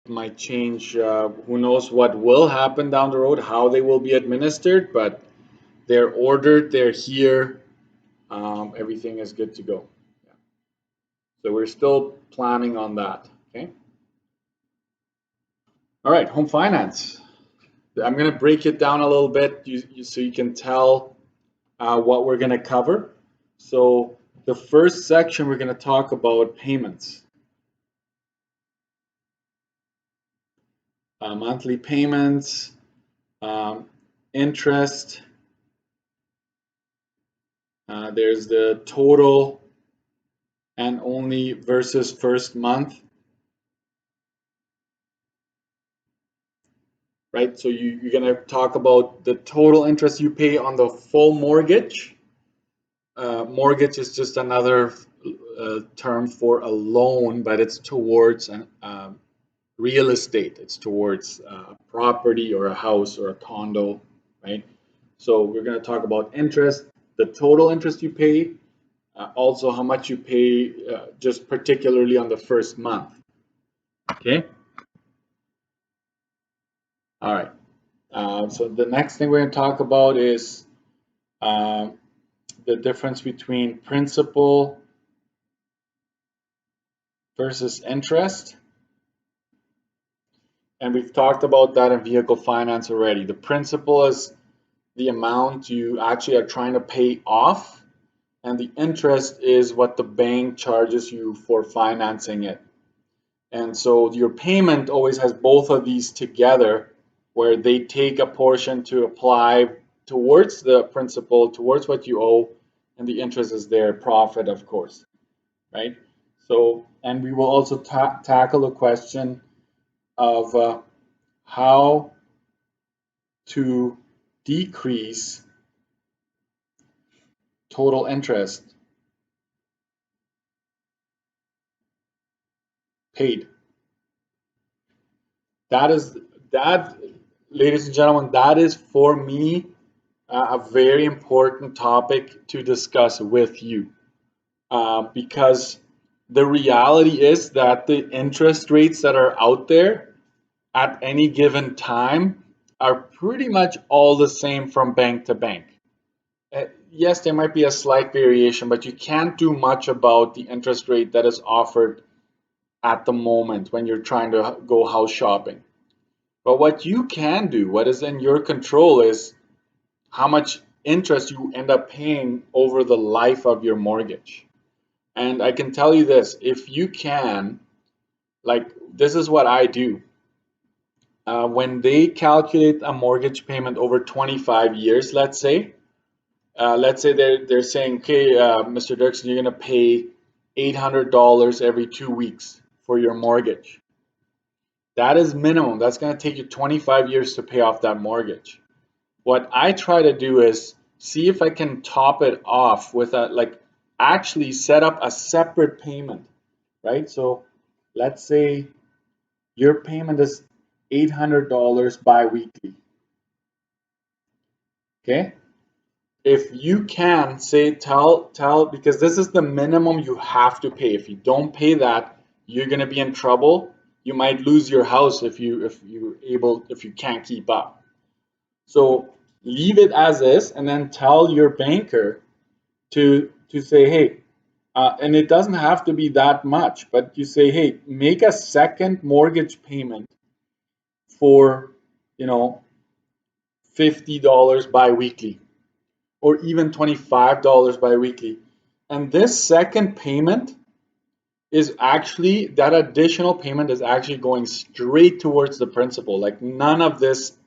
might change. Who knows what will happen down the road, how they will be administered, but they're ordered, they're here, everything is good to go. Yeah. So we're still planning on that. Okay. All right, home finance. I'm going to break it down a little bit so you can tell what we're going to cover. So the first section, we're going to talk about payments. Monthly payments, interest. There's the total and only versus first month. Right, so you're going to talk about the total interest you pay on the full mortgage. Mortgage is just another term for a loan, but it's towards real estate. It's towards a property or a house or a condo, right? So we're going to talk about interest, the total interest you pay, also how much you pay just particularly on the first month. Okay. All right. So the next thing we're going to talk about is the difference between principal versus interest. And we've talked about that in vehicle finance already. The principal is the amount you actually are trying to pay off, and the interest is what the bank charges you for financing it. And so your payment always has both of these together, where they take a portion to apply towards the principal, towards what you owe, and the interest is their profit, of course, right? So, and we will also tackle a question of how to decrease total interest paid. That, ladies and gentlemen, that is for me a very important topic to discuss with you, because the reality is that the interest rates that are out there at any given time are pretty much all the same from bank to bank. Yes, there might be a slight variation, but you can't do much about the interest rate that is offered at the moment when you're trying to go house shopping. But what you can do, what is in your control, is how much interest you end up paying over the life of your mortgage. And I can tell you this, if you can, like, this is what I do. When they calculate a mortgage payment over 25 years, let's say they're saying, okay, Mr. Dirksen, you're going to pay $800 every 2 weeks for your mortgage. That is minimum. That's going to take you 25 years to pay off that mortgage. What I try to do is see if I can top it off with actually set up a separate payment, right? So let's say your payment is $800 bi-weekly. Okay? If you can say tell because this is the minimum you have to pay. If you don't pay that, you're going to be in trouble. You might lose your house if you can't keep up. So leave it as is, and then tell your banker to say, hey, and it doesn't have to be that much, but you say, hey, make a second mortgage payment for, $50 bi-weekly, or even $25 bi-weekly. And this second payment is actually, that additional payment is actually going straight towards the principal. Like, none of this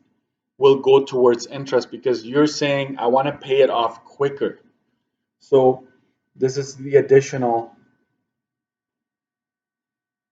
will go towards interest because you're saying, I want to pay it off quicker. So this is the additional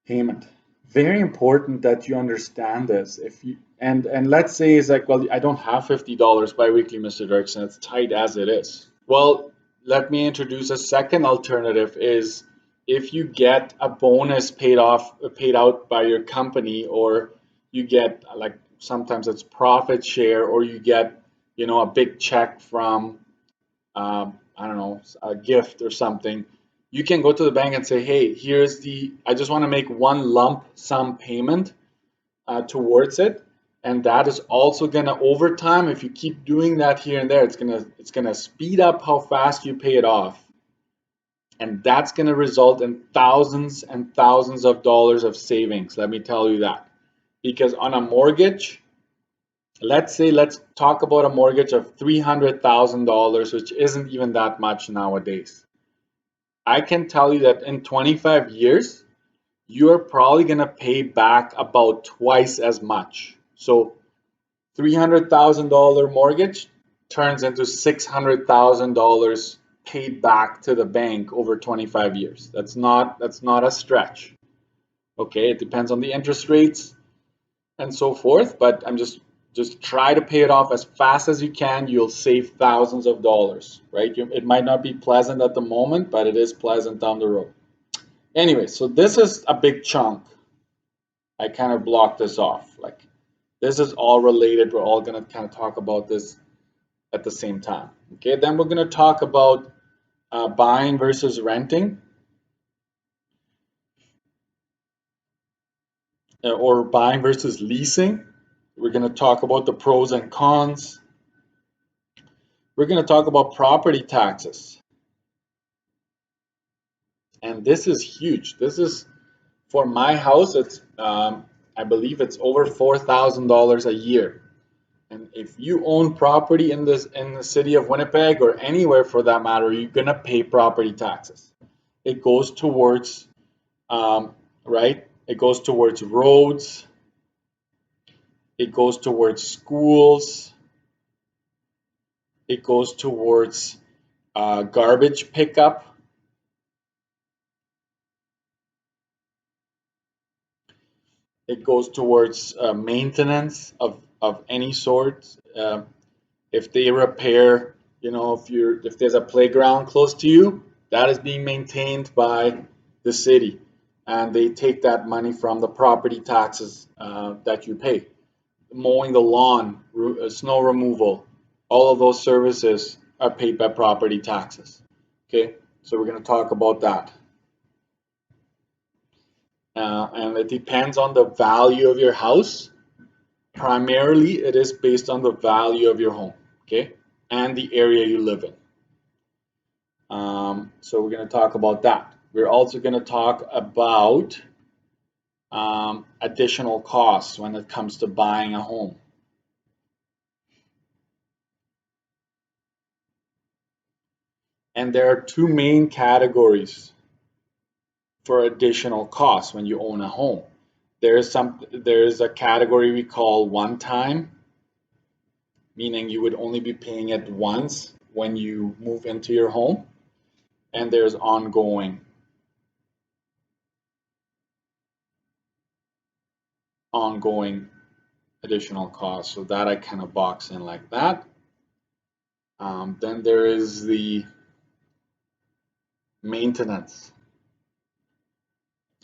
payment. Very important that you understand this. If you and let's say it's like, well, I don't have $50 bi-weekly, Mr. Dirksen. It's tight as it is. Well, let me introduce a second alternative. Is if you get a bonus paid out by your company, or you get, like, sometimes it's profit share, or you get a big check from I don't know, a gift or something, you can go to the bank and say, hey, I just want to make one lump sum payment towards it, and that is also going to, over time, if you keep doing that here and there, it's gonna speed up how fast you pay it off, and that's going to result in thousands and thousands of dollars of savings. Let me tell you that, because on a mortgage, let's talk about a mortgage of $300,000, which isn't even that much nowadays. I can tell you that in 25 years, you're probably going to pay back about twice as much. So $300,000 mortgage turns into $600,000 paid back to the bank over 25 years. That's not a stretch. Okay, it depends on the interest rates and so forth, but I'm just try to pay it off as fast as you can. You'll save thousands of dollars, right? It might not be pleasant at the moment, but it is pleasant down the road. Anyway, so this is a big chunk. I kind of blocked this off. Like, this is all related. We're all going to kind of talk about this at the same time. Okay, then we're going to talk about buying versus renting, or buying versus leasing. We're going to talk about the pros and cons. We're going to talk about property taxes. And this is huge. This is, for my house, it's I believe it's over $4,000 a year. And if you own property in the city of Winnipeg, or anywhere for that matter, you're gonna pay property taxes. It goes towards right? It goes towards roads. It goes towards schools. It goes towards garbage pickup. It goes towards maintenance of any sort. If they repair, if there's a playground close to you, that is being maintained by the city, and they take that money from the property taxes that you pay. Mowing the lawn, snow removal, all of those services are paid by property taxes. Okay, so we're going to talk about that. And it depends on the value of your house. Primarily, it is based on the value of your home, okay, and the area you live in. So we're going to talk about that. We're also going to talk about additional costs when it comes to buying a home. And there are two main categories for additional costs when you own a home. There is a category we call one time, meaning you would only be paying it once when you move into your home, and there's ongoing additional costs. So that I kind of box in like that. Then there is the maintenance.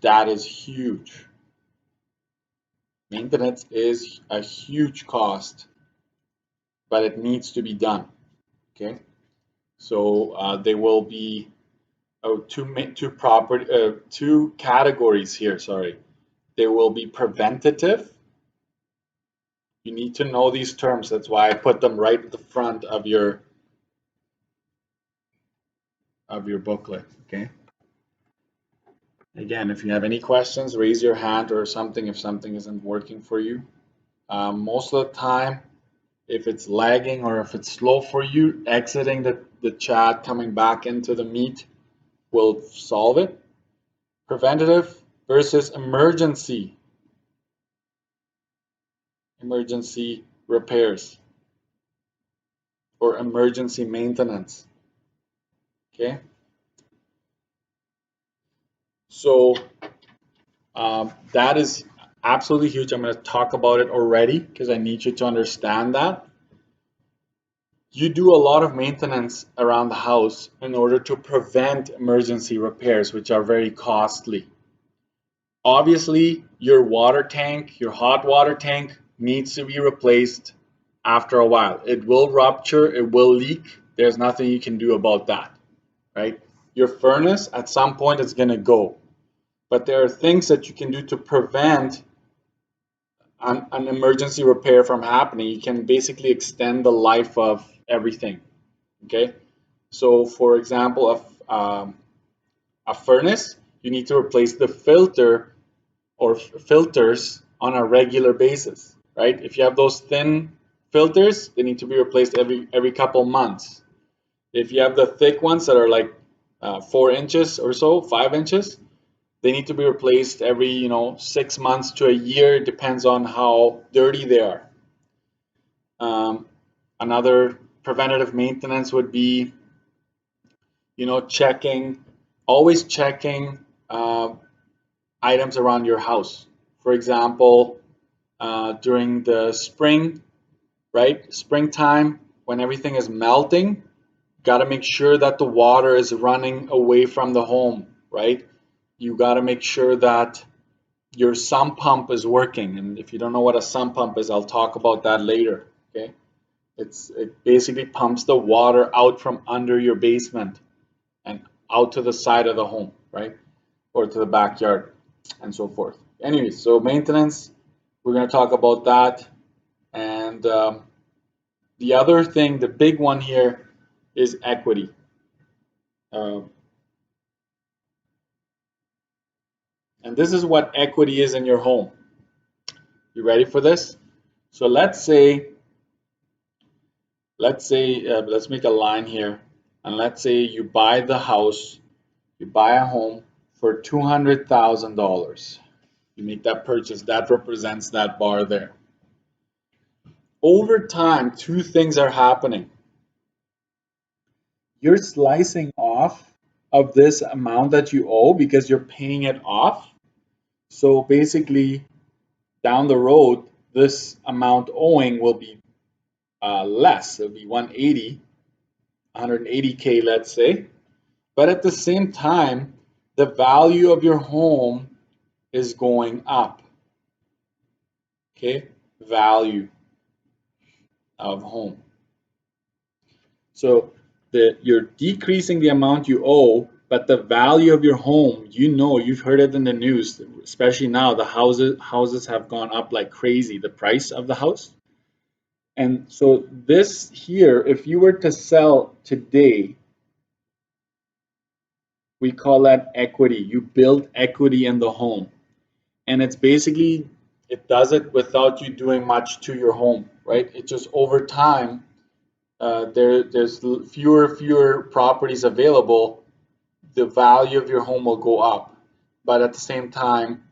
That is huge. Maintenance is a huge cost, but it needs to be done. Okay, so there will be two categories here. Sorry, there will be preventative. You need to know these terms. That's why I put them right at the front of your booklet. Okay. Again, if you have any questions, raise your hand or something if something isn't working for you. Most of the time, if it's lagging or if it's slow for you, exiting the chat, coming back into the meet will solve it. Preventative versus emergency repairs or emergency maintenance. Okay. So that is absolutely huge. I'm going to talk about it already because I need you to understand that. You do a lot of maintenance around the house in order to prevent emergency repairs, which are very costly. Obviously, your water tank, your hot water tank, needs to be replaced after a while. It will rupture, it will leak. There's nothing you can do about that, right? Your furnace, at some point, is going to go. But there are things that you can do to prevent an emergency repair from happening, you can basically extend the life of everything. Okay, so for example, a furnace, you need to replace the filter or filters on a regular basis, right? If you have those thin filters, they need to be replaced every couple months. If you have the thick ones that are like 4 inches or so, 5 inches, they need to be replaced every 6 months to a year. It depends on how dirty they are. Um, Another preventative maintenance would be checking, always checking items around your house. For example, during the spring, right? Springtime, when everything is melting, got to make sure that the water is running away from the home, right? You got to make sure that your sump pump is working. And if you don't know what a sump pump is, I'll talk about that later, okay? It basically pumps the water out from under your basement and out to the side of the home, right? Or to the backyard and so forth. Anyways, so maintenance, we're going to talk about that. And the other thing, the big one here is equity. Uh, and this is what equity is in your home. You ready for this? So let's make a line here. And let's say you buy the house, you buy a home for $200,000. You make that purchase, that represents that bar there. Over time, two things are happening. You're slicing off of this amount that you owe because you're paying it off. So basically, down the road, this amount owing will be less. It'll be 180K, let's say. But at the same time, the value of your home is going up. Okay, value of home. So you're decreasing the amount you owe, but the value of your home, you've heard it in the news, especially now, the houses have gone up like crazy, the price of the house. And so this here, if you were to sell today, we call that equity. You build equity in the home. And it's basically, it does it without you doing much to your home, right? It just over time, there's fewer properties available, the value of your home will go up, but at the same time,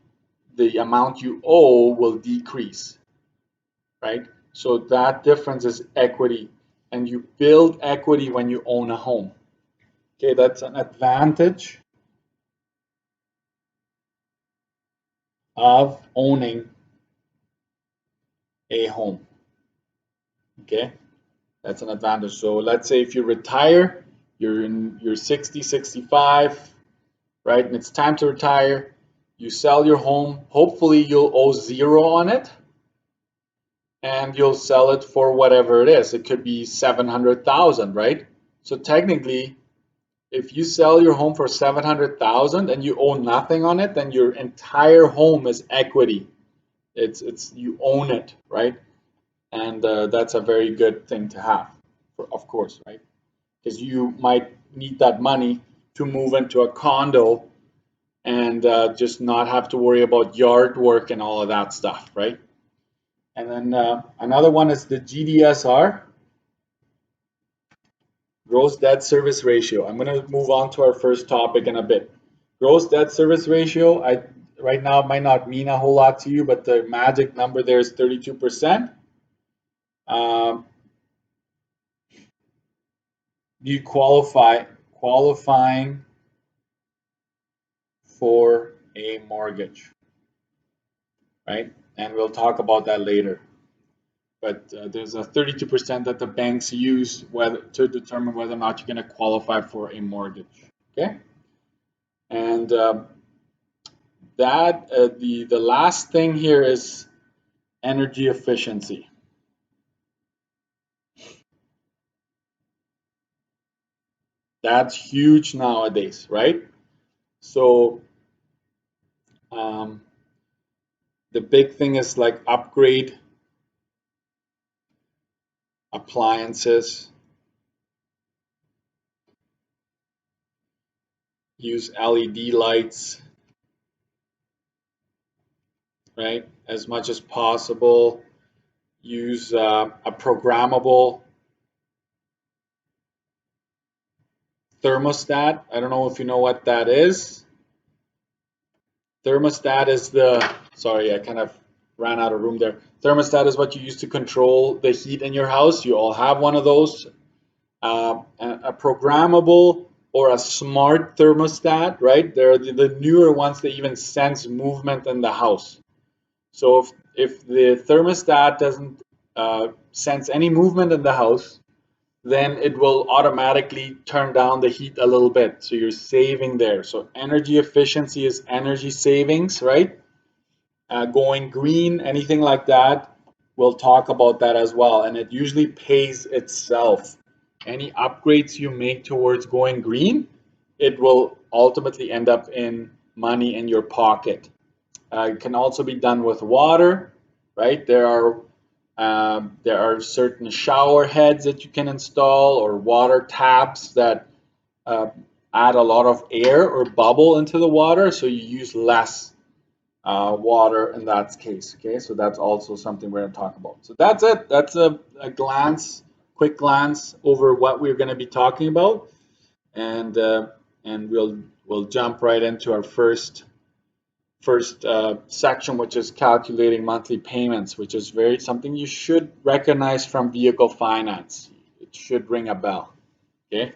the amount you owe will decrease, right? So that difference is equity, and you build equity when you own a home. Okay, that's an advantage of owning a home. Okay, that's an advantage. So let's say if you retire, you're 60, 65, right? And it's time to retire. You sell your home. Hopefully, you'll owe zero on it, and you'll sell it for whatever it is. It could be 700,000, right? So technically, if you sell your home for 700,000 and you own nothing on it, then your entire home is equity. It's you own it, right? And that's a very good thing to have, of course, right? Because you might need that money to move into a condo and just not have to worry about yard work and all of that stuff, right? And then another one is the GDSR, gross debt service ratio. I'm going to move on to our first topic in a bit. Gross debt service ratio, right now it might not mean a whole lot to you, but the magic number there is 32%. You qualifying for a mortgage, right? And we'll talk about that later. But there's a 32% that the banks use to determine whether or not you're going to qualify for a mortgage. Okay, and the last thing here is energy efficiency. That's huge nowadays, right? So um, The big thing is like upgrade appliances, use LED lights, right? As much as possible. Use a programmable thermostat. I don't know if you know what that is. Thermostat is sorry, I kind of ran out of room there. Thermostat is what you use to control the heat in your house. You all have one of those. A programmable or a smart thermostat, right? They're the newer ones that even sense movement in the house. So if the thermostat doesn't sense any movement in the house, then it will automatically turn down the heat a little bit. So you're saving there. So energy efficiency is energy savings, right? Going green, anything like that, we'll talk about that as well. And it usually pays itself. Any upgrades you make towards going green, it will ultimately end up in money in your pocket. It can also be done with water, right? There are certain shower heads that you can install or water taps that uh, add a lot of air or bubble into the water, so you use less water in that case. Okay, so that's also something we're going to talk about. So that's it. That's a quick glance over what we're going to be talking about, and we'll jump right into our first section, which is calculating monthly payments, which is something you should recognize from vehicle finance. It should ring a bell. Okay.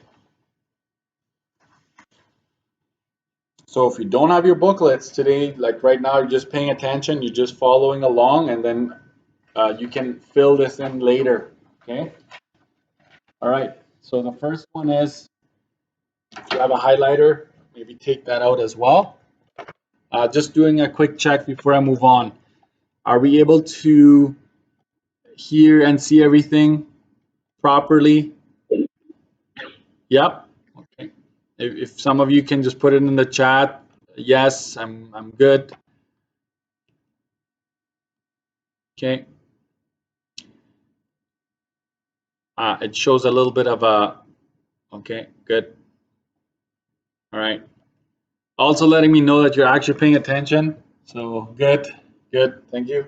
So if you don't have your booklets today, like right now, you're just paying attention, you're just following along, and then you can fill this in later. Okay. All right. So the first one is, if you have a highlighter, maybe take that out as well. Just doing a quick check before I move on. Are we able to hear and see everything properly? Yep. Okay. If some of you can just put it in the chat, yes, I'm good. Okay. It shows a little bit of a, okay, good. All right. Also letting me know that you're actually paying attention. So good, good. Thank you.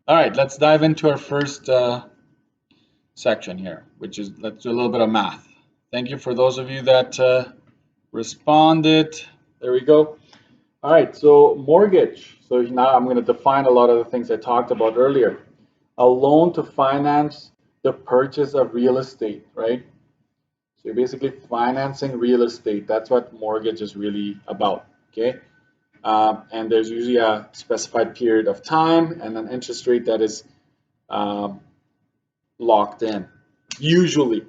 All right, let's dive into our first section here, which is, let's do a little bit of math. Thank you for those of you that responded. There we go. All right, so mortgage. So now I'm going to define a lot of the things I talked about earlier. A loan to finance the purchase of real estate, right? So you're basically financing real estate. That's what mortgage is really about, okay? And there's usually a specified period of time and an interest rate that is um, locked in. Usually,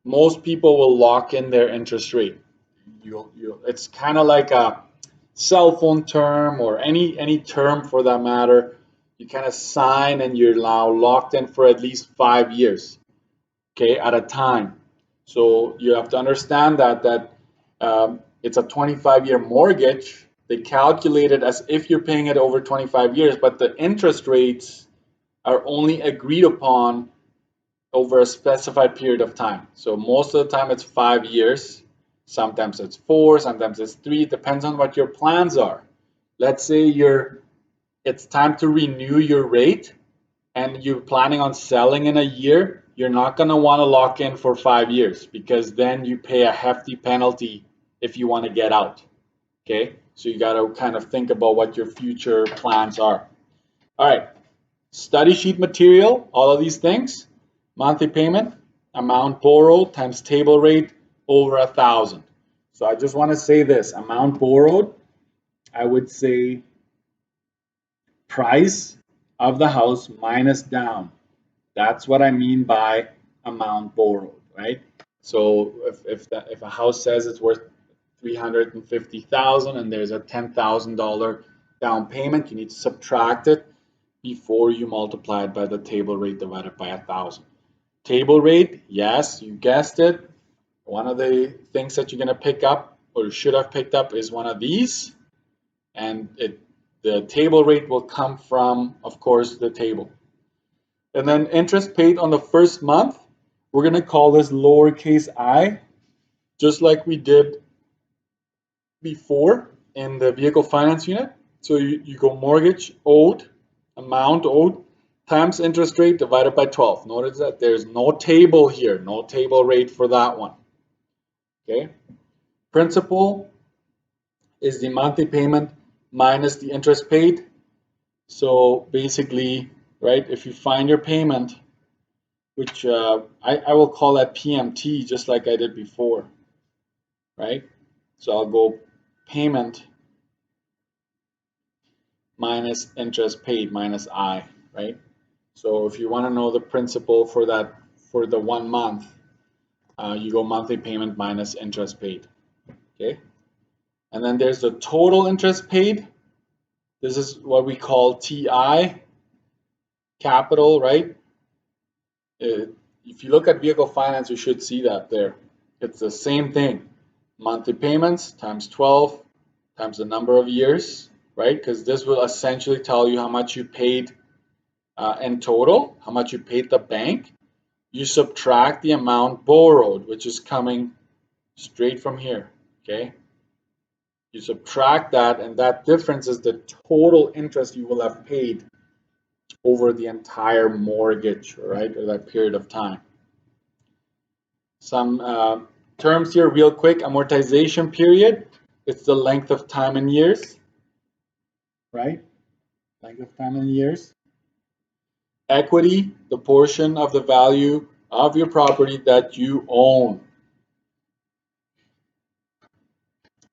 most people will lock in their interest rate. It's kind of like a cell phone term or any term for that matter. You kind of sign and you're now locked in for at least 5 years, okay, at a time. So you have to understand that it's a 25-year mortgage. They calculate it as if you're paying it over 25 years, but the interest rates are only agreed upon over a specified period of time. So most of the time it's 5 years. Sometimes it's 4, sometimes it's 3. It depends on what your plans are. Let's say it's time to renew your rate and you're planning on selling in a year. You're not going to want to lock in for 5 years because then you pay a hefty penalty if you want to get out. Okay, so you got to kind of think about what your future plans are. All right, study sheet material, all of these things. Monthly payment, amount borrowed times table rate over 1,000. So I just want to say this, amount borrowed, I would say price of the house minus down. That's what I mean by amount borrowed, right? So if a house says it's worth 350,000 and there's a $10,000 down payment, you need to subtract it before you multiply it by the table rate divided by 1,000. Table rate, yes, you guessed it. One of the things that you're going to pick up or should have picked up is one of these. and the table rate will come from, of course, the table. And then interest paid on the first month, we're going to call this lowercase I, just like we did before in the vehicle finance unit. So you go mortgage owed, amount owed, times interest rate divided by 12. Notice that there's no table here, no table rate for that one. Okay. Principal is the monthly payment minus the interest paid. So basically, right, if you find your payment, which I will call that PMT, just like I did before, right? So I'll go payment minus interest paid minus I, right? So if you want to know the principal for that, for the 1 month, you go monthly payment minus interest paid, okay? And then there's the total interest paid. This is what we call TI, capital, right? If you look at vehicle finance, you should see that there. It's the same thing. Monthly payments times 12 times the number of years, right? Because this will essentially tell you how much you paid in total, how much you paid the bank. You subtract the amount borrowed, which is coming straight from here, okay? You subtract that, and that difference is the total interest you will have paid over the entire mortgage, right, or that period of time. Some terms here real quick. Amortization period, it's the length of time in years, right? Length of time in years. Equity, the portion of the value of your property that you own.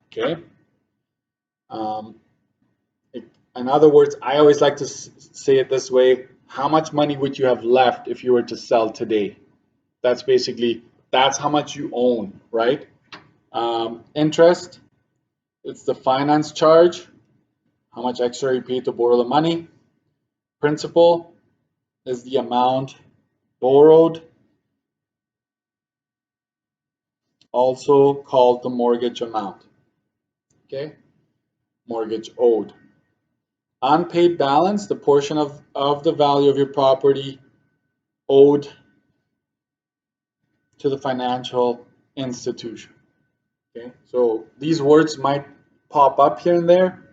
Okay. In other words, I always like to say it this way: how much money would you have left if you were to sell today? That's basically, that's how much you own, right? Interest, it's the finance charge, how much extra you pay to borrow the money. Principal is the amount borrowed, also called the mortgage amount, okay? Mortgage owed. Unpaid balance, the portion of the value of your property owed to the financial institution. Okay, so these words might pop up here and there,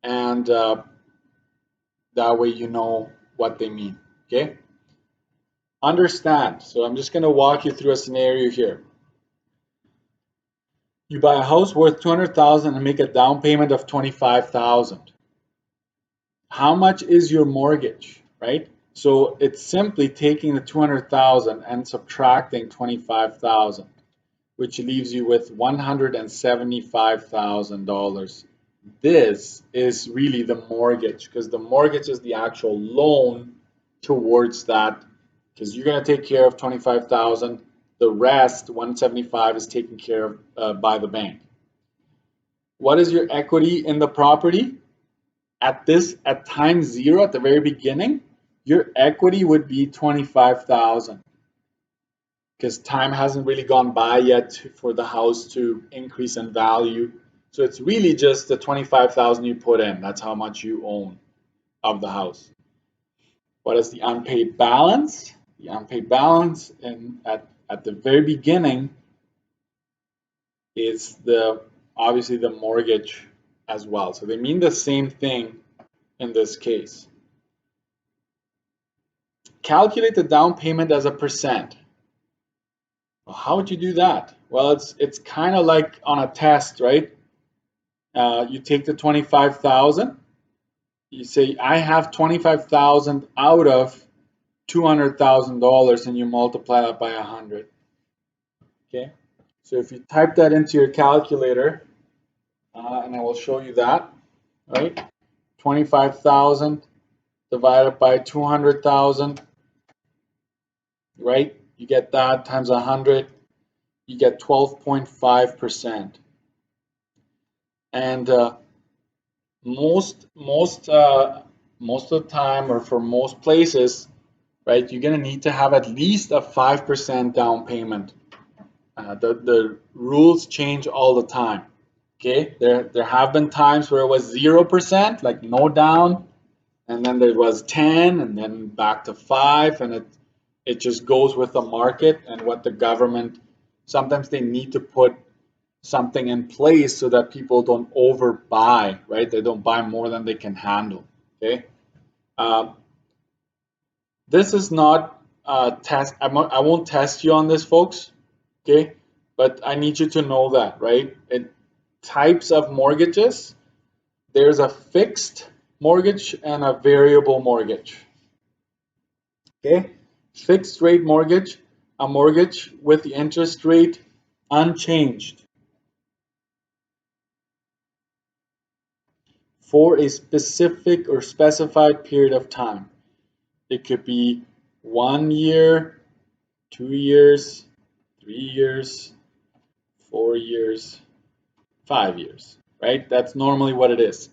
and that way you know what they mean. Okay, understand. So I'm just going to walk you through a scenario here. You buy a house worth $200,000 and make a down payment of $25,000. How much is your mortgage, right? So it's simply taking the $200,000 and subtracting $25,000, which leaves you with $175,000. This is really the mortgage, because the mortgage is the actual loan towards that, because you're going to take care of $25,000. The rest, $175,000, is taken care of by the bank. What is your equity in the property? At time zero, at the very beginning, your equity would be $25,000, because time hasn't really gone by yet for the house to increase in value. So it's really just the $25,000 you put in. That's how much you own of the house. What is the unpaid balance? The unpaid balance at the very beginning is obviously the mortgage as well. So they mean the same thing in this case. Calculate the down payment as a percent. Well, how would you do that? Well, it's kind of like on a test, right? You take the 25,000. You say, I have 25,000 out of $200,000, and you multiply that by 100. Okay. So if you type that into your calculator, and I will show you that, right? 25,000 divided by 200,000, right? You get that times 100, you get 12.5%. And most of the time, or for most places, right, you're going to need to have at least a 5% down payment. The rules change all the time. Okay, there have been times where it was 0%, like no down, and then there was 10, and then back to 5, and it just goes with the market and what the government. Sometimes they need to put something in place so that people don't overbuy, right? They don't buy more than they can handle. Okay, this is not a test. I won't test you on this, folks. Okay, but I need you to know that, right? Types of mortgages. There's a fixed mortgage and a variable mortgage. Okay, fixed rate mortgage, a mortgage with the interest rate unchanged for a specific or specified period of time. It could be 1 year, 2 years, 3 years, 4 years, 5 years, right? That's normally what it is.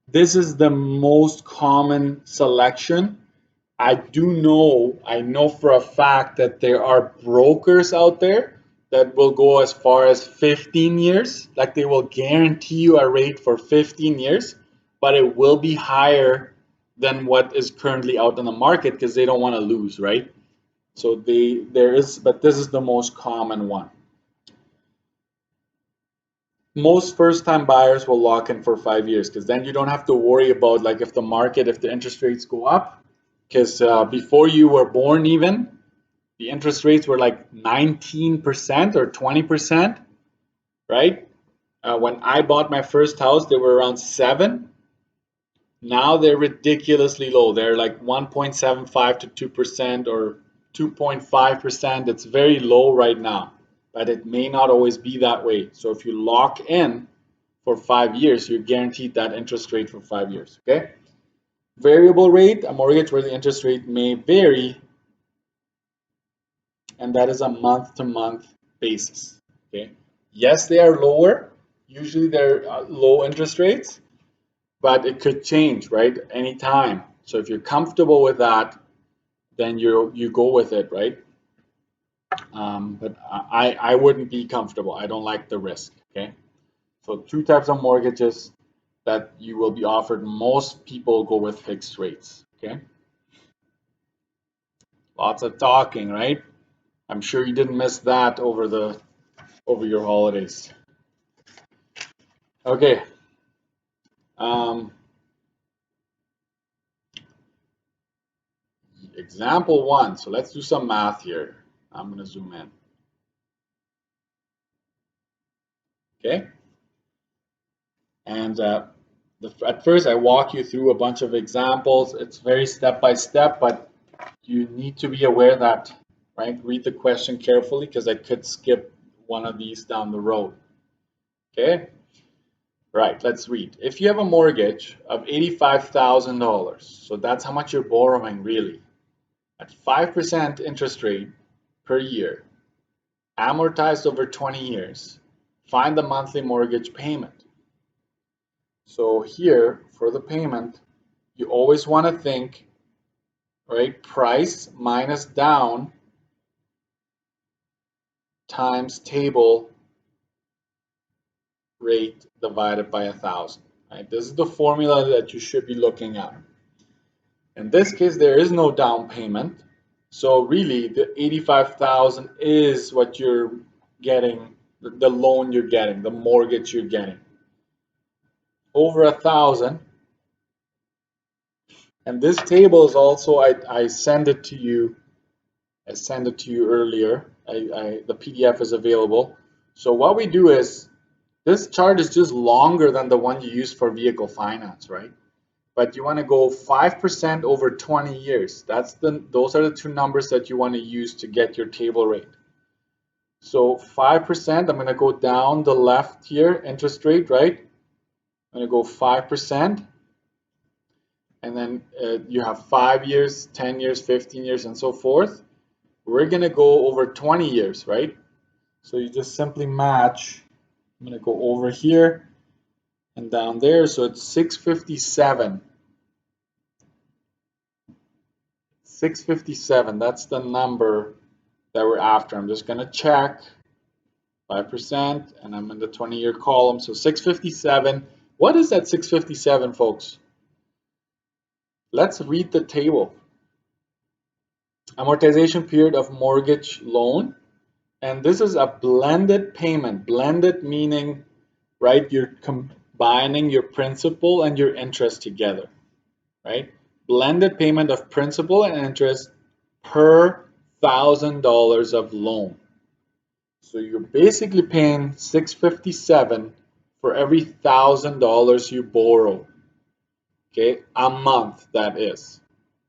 This is the most common selection. I know for a fact that there are brokers out there that will go as far as 15 years, like they will guarantee you a rate for 15 years, but it will be higher than what is currently out in the market because they don't want to lose, right? So but this is the most common one. Most first-time buyers will lock in for 5 years because then you don't have to worry about like if the interest rates go up, because before you were born even, the interest rates were like 19% or 20%, right? When I bought my first house, they were around 7. Now they're ridiculously low. They're like 1.75 to 2% or 2.5%. It's very low right now, but it may not always be that way. So if you lock in for 5 years, you're guaranteed that interest rate for 5 years, okay? Variable rate, a mortgage where the interest rate may vary, and that is a month-to-month basis, okay? Yes, they are lower. Usually they're low interest rates, but it could change, right? Anytime. So if you're comfortable with that, then you go with it, right? But I wouldn't be comfortable. I don't like the risk, okay? So 2 types of mortgages that you will be offered. Most people go with fixed rates, okay? Lots of talking, right? I'm sure you didn't miss that over your holidays. Okay. Example 1. So let's do some math here. I'm going to zoom in. Okay. And at first, I walk you through a bunch of examples. It's very step by step, but you need to be aware that, right? Read the question carefully because I could skip one of these down the road. Okay. Right, let's read. If you have a mortgage of $85,000, so that's how much you're borrowing really, at 5% interest rate per year, amortized over 20 years, find the monthly mortgage payment. So here, for the payment, you always want to think, right, price minus down times table rate divided by 1,000. Right? This is the formula that you should be looking at. In this case, there is no down payment. So really, the 85,000 is what you're getting, the loan you're getting, the mortgage you're getting. Over 1,000. And this table is also, I send it to you. I sent it to you earlier. The PDF is available. So what we do is, this chart is just longer than the one you use for vehicle finance, right? But you want to go 5% over 20 years. Those are the 2 numbers that you want to use to get your table rate. So 5%, I'm going to go down the left here, interest rate, right? I'm going to go 5%. And then you have 5 years, 10 years, 15 years, and so forth. We're going to go over 20 years, right? So you just simply match. I'm going to go over here and down there. So it's 657. 657, that's the number that we're after. I'm just going to check. 5%, and I'm in the 20-year column. So 657. What is that 657, folks? Let's read the table. Amortization period of mortgage loan. And this is a blended payment. Blended meaning, right, you're combining your principal and your interest together, right? Blended payment of principal and interest per $1,000 of loan. So you're basically paying $657 for every $1,000 you borrow, okay? A month, that is,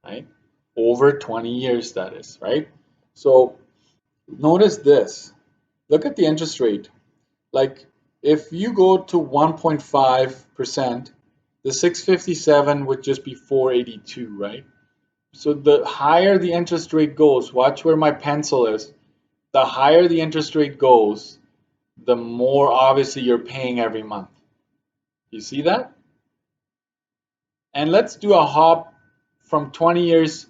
right? Over 20 years, that is, right? So notice this. Look at the interest rate. Like if you go to 1.5%, the 657 would just be 482, right? So the higher the interest rate goes, watch where my pencil is. The higher the interest rate goes, the more obviously you're paying every month. You see that? And let's do a hop from 20 years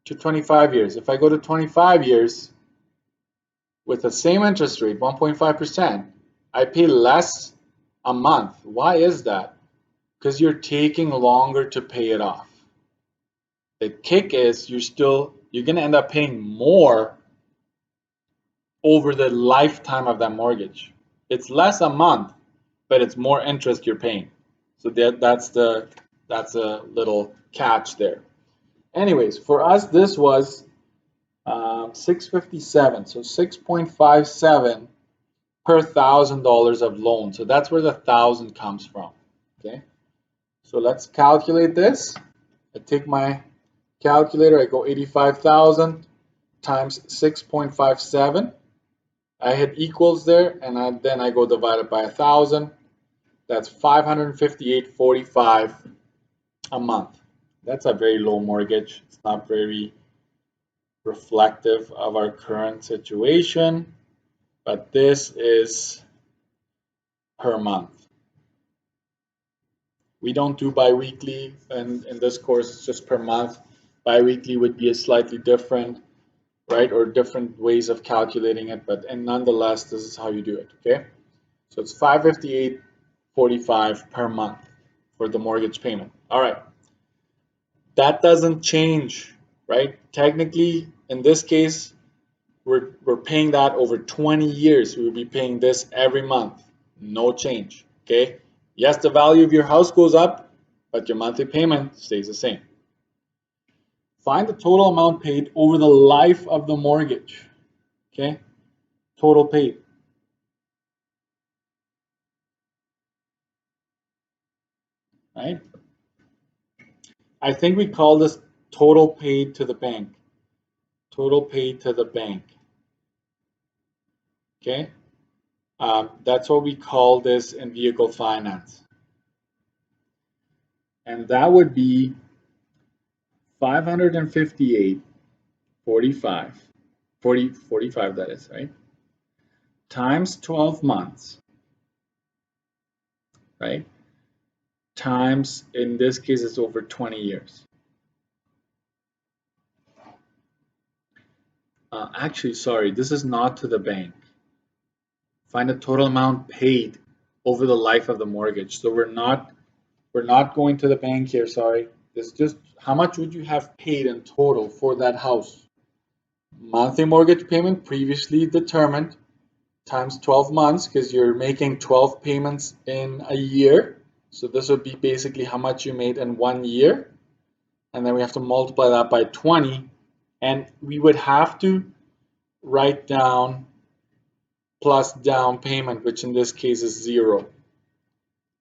to 25 years. If I go to 25 years with the same interest rate, 1.5%, I pay less a month. Why is that? Because you're taking longer to pay it off. The kick is you're going to end up paying more over the lifetime of that mortgage. It's less a month, but it's more interest you're paying. So that's a little catch there. Anyways, for us this was 657, so 6.57 per $1,000 of loan. So that's where the 1,000 comes from. Okay, so let's calculate this. I take my calculator, I go 85,000 times 6.57. I hit equals there, and then I go divided by 1,000. That's 558.45 a month. That's a very low mortgage. It's not very reflective of our current situation, but this is per month. We don't do biweekly, and in this course it's just per month. Biweekly would be a slightly different, right, or different ways of calculating it, but and nonetheless this is how you do it. Okay, so it's 558.45 per month for the mortgage payment. All right, that doesn't change, right? Technically in this case we're paying that over 20 years. We will be paying this every month, no change. Okay, yes, the value of your house goes up, but your monthly payment stays the same. Find the total amount paid over the life of the mortgage. Okay, total paid. Right? I think we call this total paid to the bank. Total paid to the bank. Okay, that's what we call this in vehicle finance. And that would be 558.45, 45 that is, right? Times 12 months, right? Times, in this case, it's over 20 years. Actually, sorry, this is not to the bank. Find the total amount paid over the life of the mortgage. So we're not going to the bank here, sorry. It's just how much would you have paid in total for that house? Monthly mortgage payment previously determined times 12 months, because you're making 12 payments in a year. So this would be basically how much you made in 1 year. And then we have to multiply that by 20. And we would have to write down plus down payment, which in this case is 0.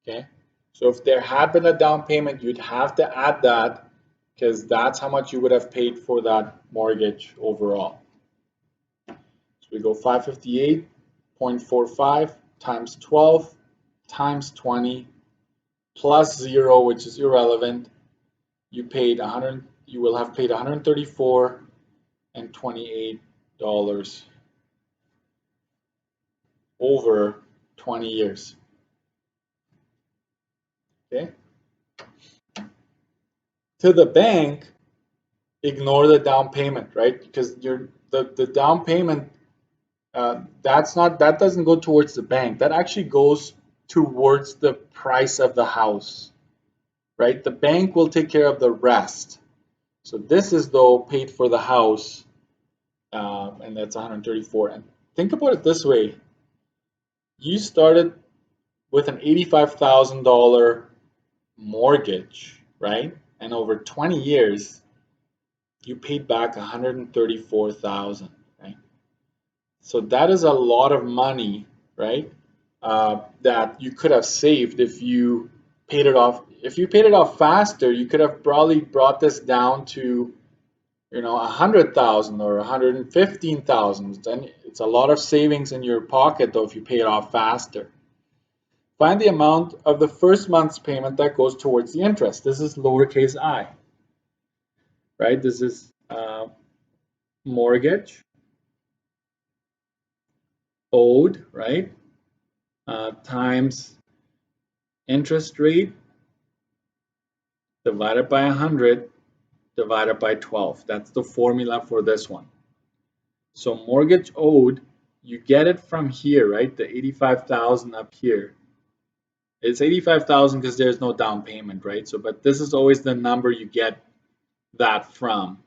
Okay, so if there had been a down payment, you'd have to add that, because that's how much you would have paid for that mortgage overall. So we go 558.45 times 12 times 20 plus 0, which is irrelevant. You will have paid $134.28 over 20 years. Okay. To the bank, ignore the down payment, right? Because the down payment that doesn't go towards the bank. That actually goes towards the price of the house, right? The bank will take care of the rest. So this is though paid for the house, and that's 134. And think about it this way: you started with an $85,000 mortgage, right? And over 20 years, you paid back 134,000, right? So that is a lot of money, right? That you could have saved if you paid it off. If you paid it off faster, you could have probably brought this down to, 100,000 or 115,000. And it's a lot of savings in your pocket though if you pay it off faster. Find the amount of the first month's payment that goes towards the interest. This is lowercase I, right? This is mortgage owed, right? Times interest rate divided by 100 divided by 12. That's the formula for this one. So mortgage owed, you get it from here, right? The 85,000 up here. It's 85,000 because there's no down payment, right? So, but this is always the number you get that from.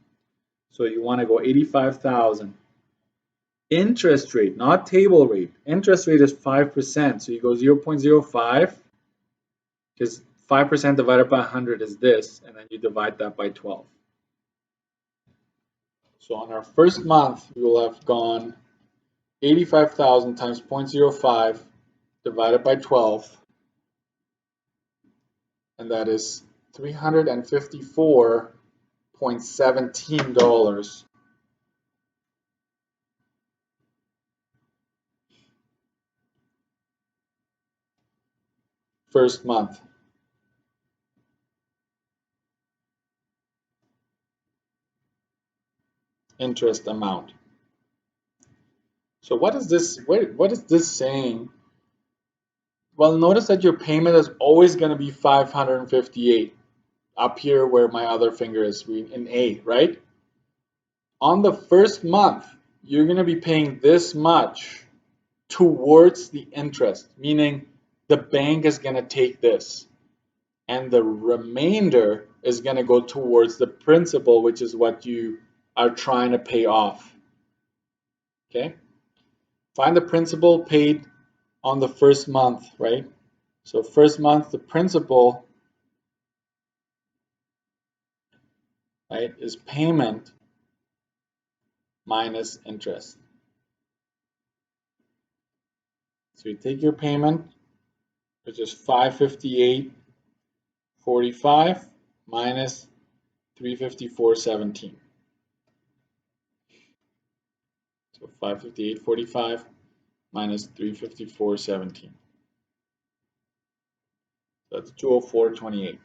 So you want to go 85,000. Interest rate, not table rate. Interest rate is 5%. So you go 0.05 because 5% divided by 100 is this, and then you divide that by 12. So on our first month, we will have gone 85,000 times 0.05 divided by 12, and that is $354.17. First month. Interest amount. So what is this saying? Well, notice that your payment is always going to be 558 up here where my other finger is in A, right? On the first month, you're going to be paying this much towards the interest, meaning the bank is going to take this, and the remainder is going to go towards the principal, which is what you are trying to pay off. Okay? Find the principal paid on the first month, right? So first month, the principal, right, is payment minus interest. So you take your payment, which is 558.45 minus 354.17. So 558.45 minus 354.17. That's 204.28.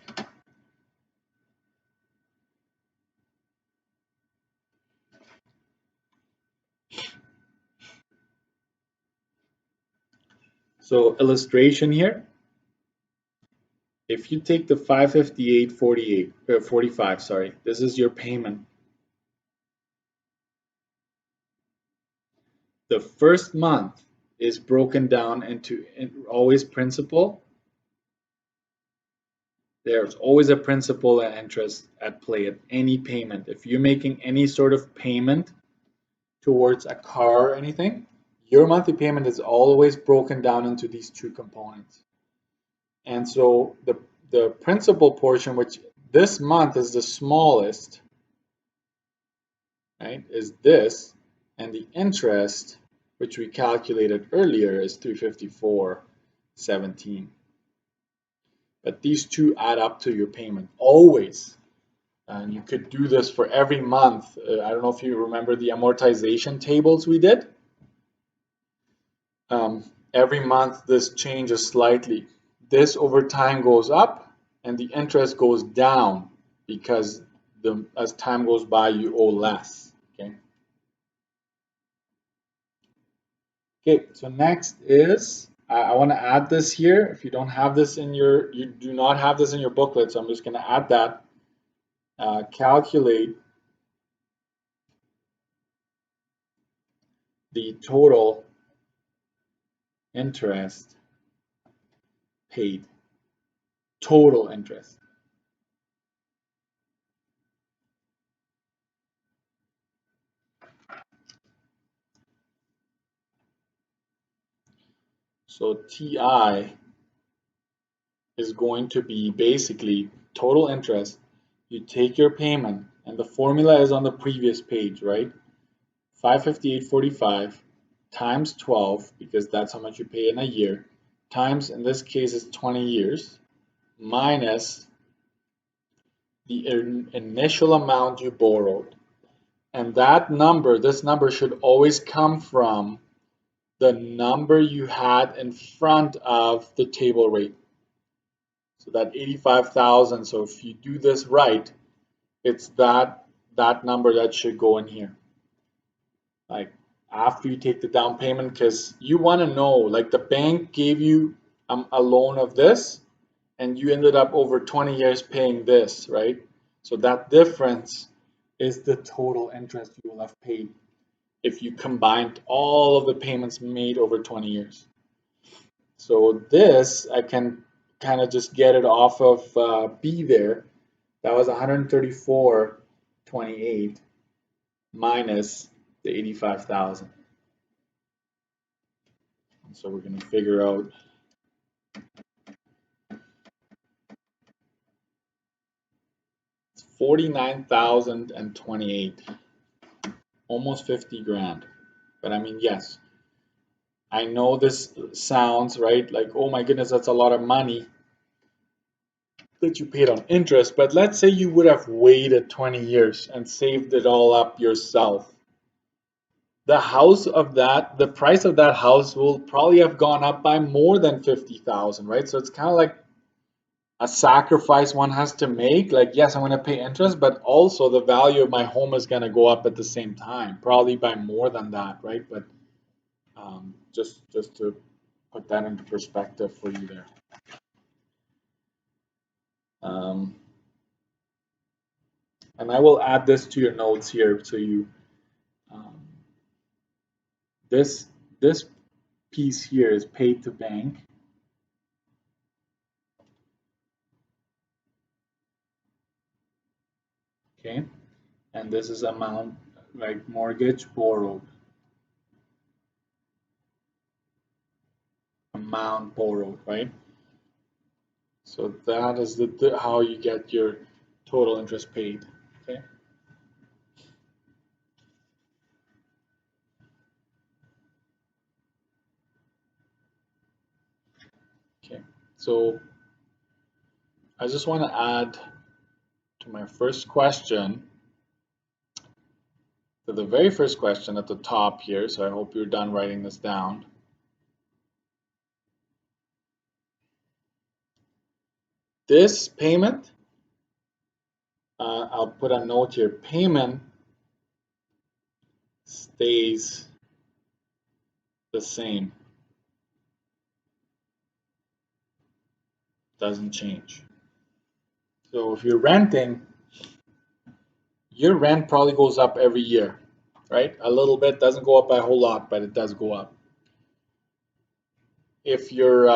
So illustration here. If you take the 558.45, sorry, this is your payment. The first month is broken down into always principal. There's always a principal and interest at play at any payment. If you're making any sort of payment towards a car or anything, your monthly payment is always broken down into these two components. And so the principal portion, which this month is the smallest, right, is this, and the interest, which we calculated earlier, is 354.17. But these two add up to your payment always. And you could do this for every month. I don't know if you remember the amortization tables we did. Every month this changes slightly. This over time goes up and the interest goes down because as time goes by you owe less. Okay, so next is I want to add this here. If you don't have this in you do not have this in your booklet, so I'm just going to add that. Calculate the total interest paid. Total interest. So TI is going to be basically total interest. You take your payment, and the formula is on the previous page, right? 558.45 times 12, because that's how much you pay in a year, times, in this case, is 20 years, minus the initial amount you borrowed. And that number, this number should always come from the number you had in front of the table rate. So that 85,000, so if you do this right, it's that number that should go in here. Like after you take the down payment, because you want to know, like the bank gave you a loan of this, and you ended up over 20 years paying this, right? So that difference is the total interest you will have paid if you combined all of the payments made over 20 years. So this, I can kind of just get it off of B there. That was 134.28 minus the 85,000. So we're going to figure out it's 49,028, almost 50 grand. But I mean, yes, I know this sounds right, like, oh my goodness, that's a lot of money that you paid on interest. But let's say you would have waited 20 years and saved it all up yourself. The price of that house will probably have gone up by more than 50,000, right? So it's kind of like a sacrifice one has to make. Like, yes, I'm going to pay interest, but also the value of my home is going to go up at the same time, probably by more than that, right? But just to put that into perspective for you there. And I will add this to your notes here, so you this piece here is paid to bank. Okay, and this is amount like mortgage borrowed. Amount borrowed, right? So that is how you get your total interest paid. Okay. Okay. So I just want to add to my first question, to the very first question at the top here. So I hope you're done writing this down. This payment, I'll put a note here, payment stays the same, doesn't change. So if you're renting, your rent probably goes up every year, right? A little bit, doesn't go up by a whole lot, but it does go up. If you're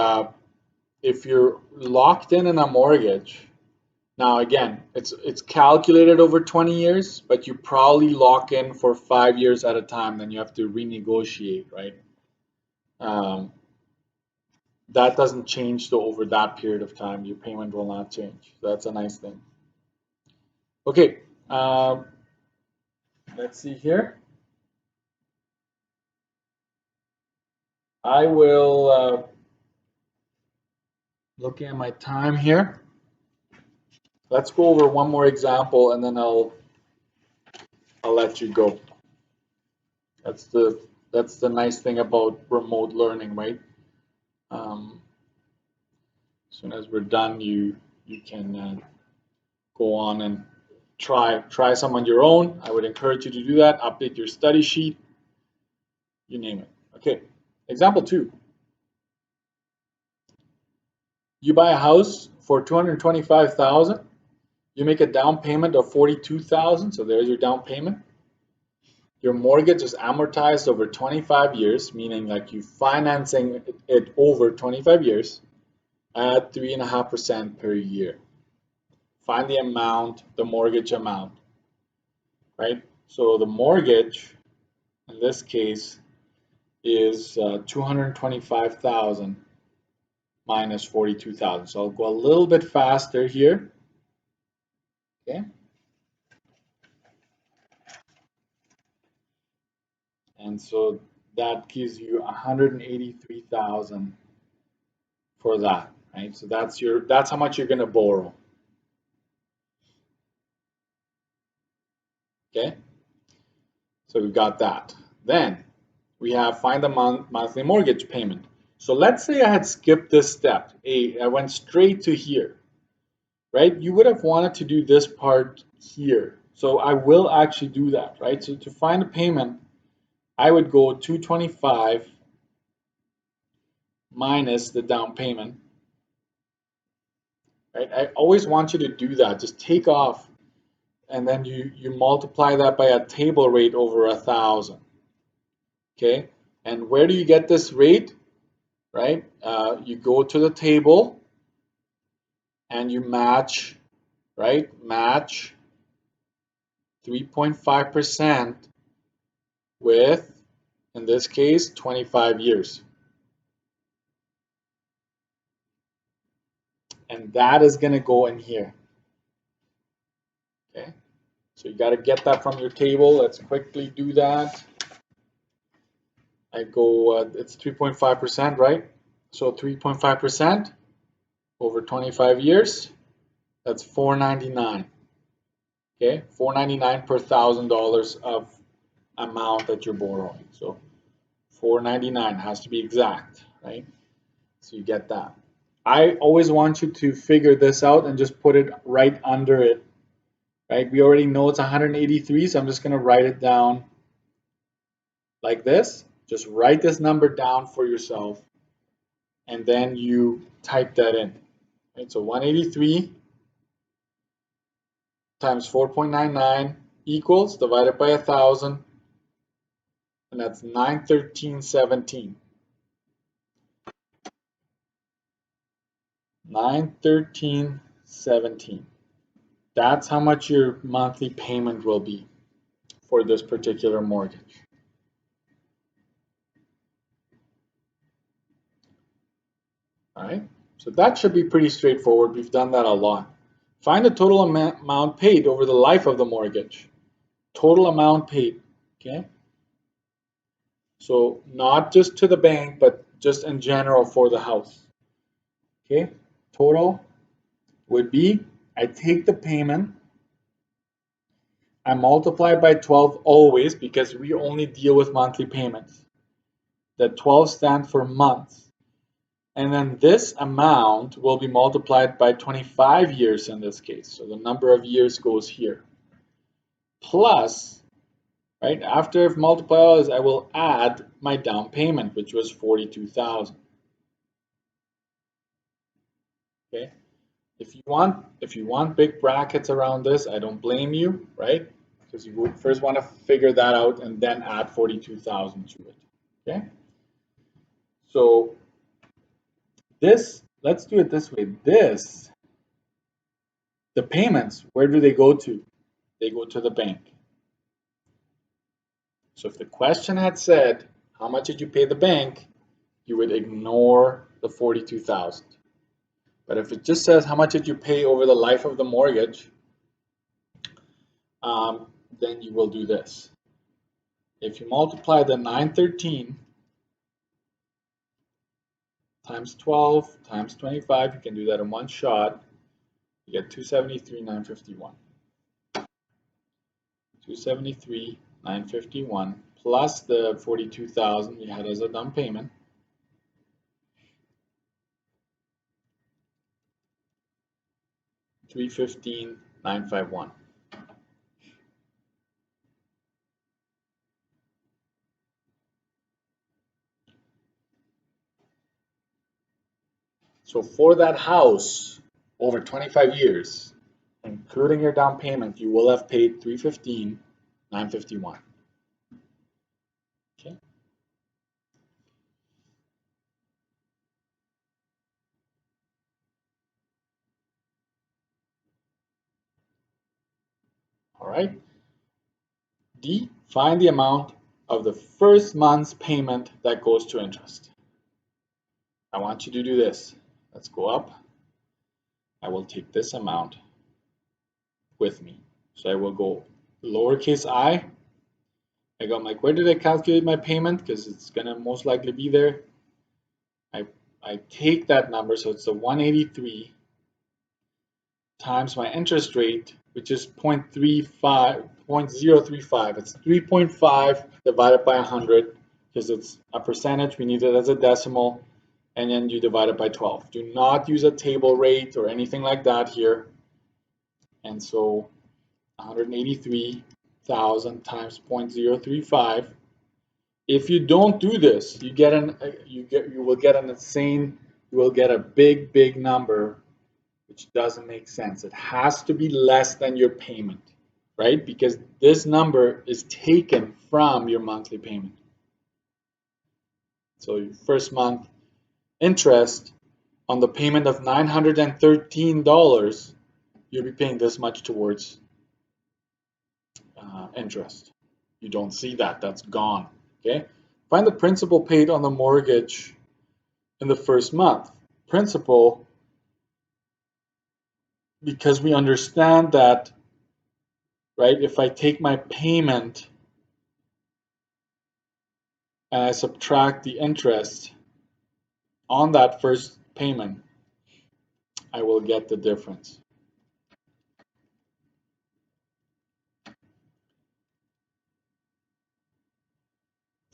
locked in a mortgage, now again, it's calculated over 20 years, but you probably lock in for 5 years at a time, then you have to renegotiate, right? That doesn't change over that period of time. Your payment will not change. So that's a nice thing. Okay, let's see here. I will, looking at my time here, let's go over one more example and then I'll let you go. That's the nice thing about remote learning, right? As soon as we're done, you can go on and try some on your own. I would encourage you to do that. Update your study sheet, you name it. Okay, example 2. You buy a house for $225,000. You make a down payment of $42,000. So there's your down payment. your mortgage is amortized over 25 years, meaning like you financing it over 25 years at 3.5% per year. Find the amount, the mortgage amount, right? So the mortgage in this case is 225,000 minus 42,000. So I'll go a little bit faster here. Okay. And so that gives you 183,000 for that, right? So that's how much you're going to borrow. Okay. So we've got that. Then we have find the monthly mortgage payment. So let's say I had skipped this step. I went straight to here, right? You would have wanted to do this part here. So I will actually do that, right? So to find a payment, I would go 225 minus the down payment, right? I always want you to do that. Just take off, and then you multiply that by a table rate over 1,000. Okay, and where do you get this rate? Right? You go to the table and you match, right? Match 3.5% with, in this case, 25 years. And that is going to go in here. Okay, so you got to get that from your table. Let's quickly do that. I go, it's 3.5%, right? So 3.5% over 25 years, that's $4.99. Okay, $4.99 per $1,000 of amount that you're borrowing. So $4.99 has to be exact, right? So you get that. I always want you to figure this out and just put it right under it, right? We already know it's 183, so I'm just going to write it down like this. Just write this number down for yourself, and then you type that in. Right? So 183 times 4.99 equals, divided by 1,000, and that's 913.17. 913.17. That's how much your monthly payment will be for this particular mortgage. All right, so that should be pretty straightforward. We've done that a lot. Find the total amount paid over the life of the mortgage. Total amount paid, okay? So not just to the bank, but just in general for the house. Okay, total would be, I take the payment, I multiply by 12 always because we only deal with monthly payments. The 12 stand for months. And then this amount will be multiplied by 25 years in this case. So the number of years goes here. Plus, right, after I've multiplied all this, I will add my down payment, which was 42,000. Okay. If you want big brackets around this, I don't blame you, right? Because you would first want to figure that out and then add 42,000 to it. Okay. So this, let's do it this way. This, the payments, where do they go to? They go to the bank. So if the question had said, how much did you pay the bank? You would ignore the 42,000. But if it just says, how much did you pay over the life of the mortgage? Then you will do this. If you multiply the 913 times 12 times 25, you can do that in one shot. You get 273,951. 273,951 plus the 42,000 you had as a down payment. $315,951. So for that house, over 25 years, including your down payment, you will have paid $315,951. All right. D, find the amount of the first month's payment that goes to interest. I want you to do this. Let's go up. I will take this amount with me. So I will go lowercase I. I got where did I calculate my payment? Because it's going to most likely be there. I take that number, so it's the 183 times my interest rate, which is 0.035. It's 3.5 divided by 100, because it's a percentage. We need it as a decimal, and then you divide it by 12. Do not use a table rate or anything like that here. And so 183,000 times 0.035. If you don't do this, you will get a big number, which doesn't make sense. It has to be less than your payment, right? Because this number is taken from your monthly payment. So your first month interest on the payment of $913, you'll be paying this much towards interest. You don't see that. That's gone. Okay. Find the principal paid on the mortgage in the first month. Principal, because we understand that, right? If I take my payment and I subtract the interest on that first payment, I will get the difference.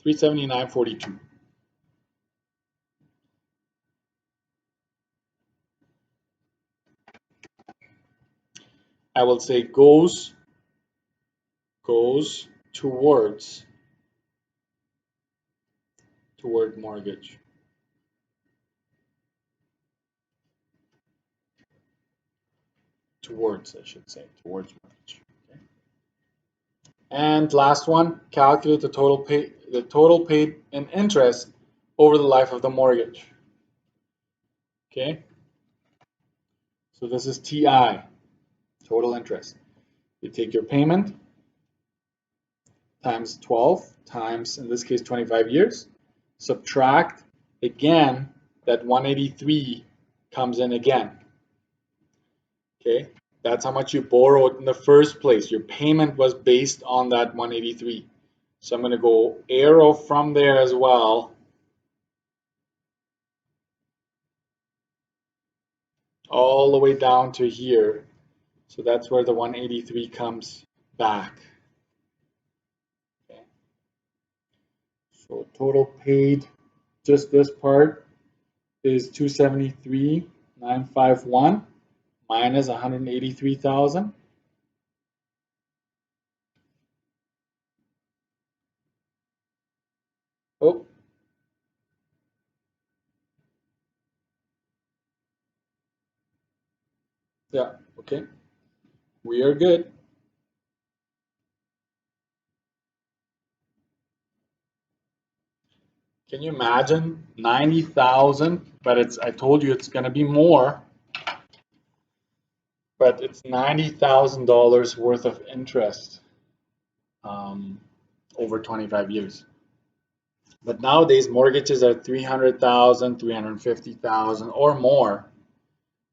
$379.42. I will say goes towards mortgage. Towards, I should say, towards mortgage. Okay. And last one, calculate the total paid in interest over the life of the mortgage. Okay. So this is TI, total interest. You take your payment times 12 times, in this case, 25 years. Subtract again, that 183 comes in again. Okay, that's how much you borrowed in the first place. Your payment was based on that 183. So I'm going to go arrow from there as well, all the way down to here. So that's where the 183 comes back. Okay. So total paid, just this part, is 273,951 minus 183,000. Oh. Yeah, okay. We are good. Can you imagine 90,000? But I told you it's going to be more. But it's $90,000 worth of interest over 25 years. But nowadays mortgages are 300,000, 350,000 or more.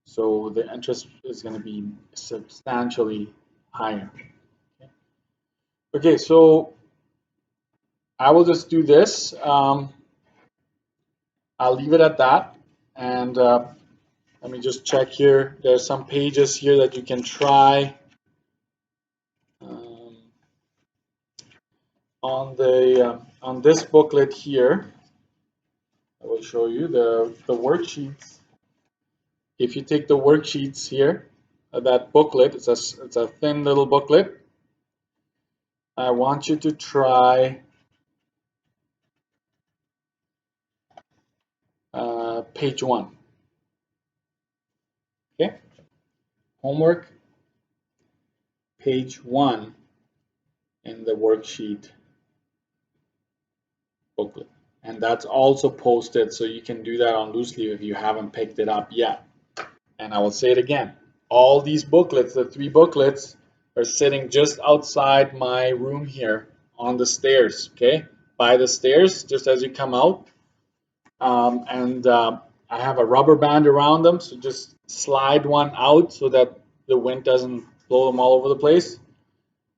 So the interest is going to be substantially higher. Okay, so I will just do this. I'll leave it at that. And let me just check here. There's some pages here that you can try. On this booklet here, I will show you the worksheets. If you take the worksheets here, that booklet, it's a thin little booklet. I want you to try page 1. Okay, homework, page 1 in the worksheet booklet. And that's also posted, so you can do that on Looseleaf if you haven't picked it up yet. And I will say it again. All these booklets, the 3 booklets, are sitting just outside my room here on the stairs, okay? By the stairs, just as you come out. And I have a rubber band around them, so just slide one out so that the wind doesn't blow them all over the place.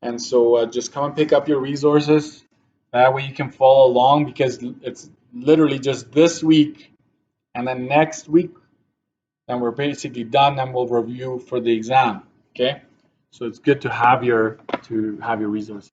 And so just come and pick up your resources. That way you can follow along, because it's literally just this week and then next week, and we're basically done, and we'll review for the exam. Okay, so it's good to have your resources.